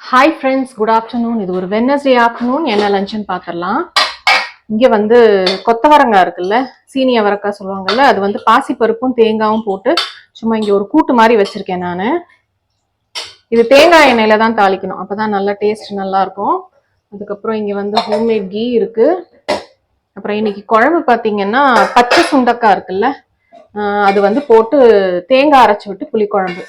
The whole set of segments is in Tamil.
Hi friends, good afternoon. இது ஒரு வெட்னஸ்டே ஆஃப்டர்நூன். என்ன லஞ்சுன்னு பார்த்துடலாம். இங்கே வந்து கொத்தவரங்காய் இருக்குல்ல, சீனி அவரக்காய் சொல்லுவாங்கல்ல, அது வந்து பாசிப்பருப்பும் தேங்காயும் போட்டு சும்மா இங்கே ஒரு கூட்டு மாதிரி வச்சுருக்கேன் நான். இது தேங்காய் எண்ணெயில் தான் தாளிக்கணும், அப்போ தான் நல்லா டேஸ்ட் நல்லாயிருக்கும். அதுக்கப்புறம் இங்கே வந்து ஹோம்மேட் கீ இருக்குது. அப்புறம் இன்னைக்கு குழம்பு பார்த்தீங்கன்னா பச்சை சுண்டக்காய் இருக்குல்ல, அது வந்து போட்டு தேங்காய் அரைச்சி விட்டு புளிக்குழம்பு.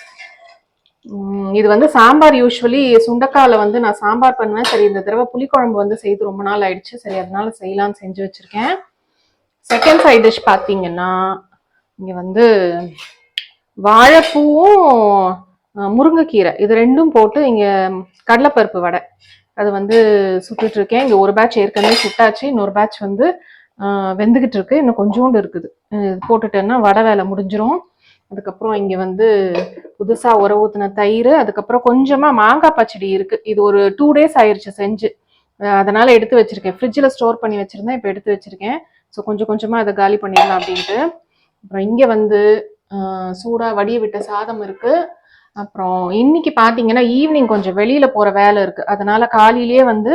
இது வந்து சாம்பார். யூஸ்வலி சுண்டக்காயில் வந்து நான் சாம்பார் பண்ணுவேன். சரி, இந்த தடவை புளிக்குழம்பு வந்து செய்து ரொம்ப நாள் ஆயிடுச்சு. சரி, அதனால செய்யலாம்னு செஞ்சு வச்சிருக்கேன். செகண்ட் சைட் டிஷ் பார்த்தீங்கன்னா இங்கே வந்து வாழைப்பூவும் முருங்கைக்கீரை இது ரெண்டும் போட்டு இங்கே கடலைப்பருப்பு வடை அது வந்து சுட்டுட்டு இருக்கேன். இங்கே ஒரு பேட்ச் ஏற்கனவே சுட்டாச்சு, இன்னொரு பேட்ச் வந்து வெந்துகிட்டு இருக்கு, இன்னும் கொஞ்சோண்டு இருக்குது. போட்டுட்டேன்னா வடை வேலை முடிஞ்சிரும். அதுக்கப்புறம் இங்கே வந்து புதுசாக உர ஊற்றின தயிர், அதுக்கப்புறம் கொஞ்சமாக மாங்காய் பச்சடி இருக்குது. இது ஒரு 2 days ஆயிடுச்சு செஞ்சு, அதனால் எடுத்து வச்சுருக்கேன். ஃப்ரிட்ஜில் ஸ்டோர் பண்ணி வச்சுருந்தேன், இப்போ எடுத்து வச்சுருக்கேன். ஸோ கொஞ்சம் கொஞ்சமாக அதை காலி பண்ணிடலாம் அப்படின்ட்டு. அப்புறம் இங்கே வந்து சூடாக வடிய விட்ட சாதம் இருக்குது. அப்புறம் இன்னைக்கு பார்த்தீங்கன்னா ஈவினிங் கொஞ்சம் வெளியில் போகிற வேலை இருக்குது, அதனால் காலையிலேயே வந்து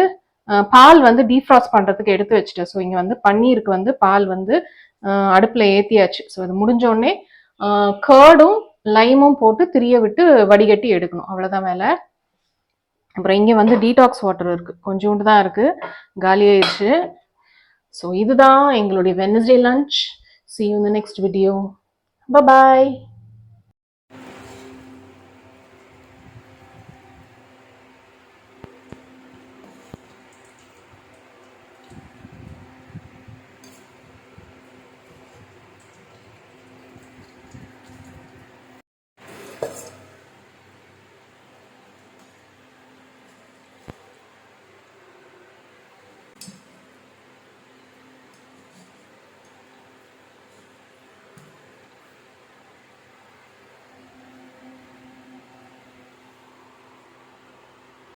பால் வந்து டீஃப்ராஸ்ட் பண்ணுறதுக்கு எடுத்து வச்சுட்டேன். ஸோ இங்கே வந்து பன்னீருக்கு வந்து பால் வந்து அடுப்பில் ஏற்றியாச்சு. ஸோ அது முடிஞ்சோடனே கர்டும் லைமும் போட்டு திரிய விட்டு வடிகட்டி எடுக்கணும், அவ்வளோதான் வேலை. அப்புறம் இங்கே வந்து டீடாக்ஸ் வாட்டர் இருக்குது, கொஞ்சோண்டு தான் இருக்குது, காலியாயிடுச்சு. ஸோ இதுதான் எங்களுடைய Wednesday lunch. See you in the next video. Bye bye.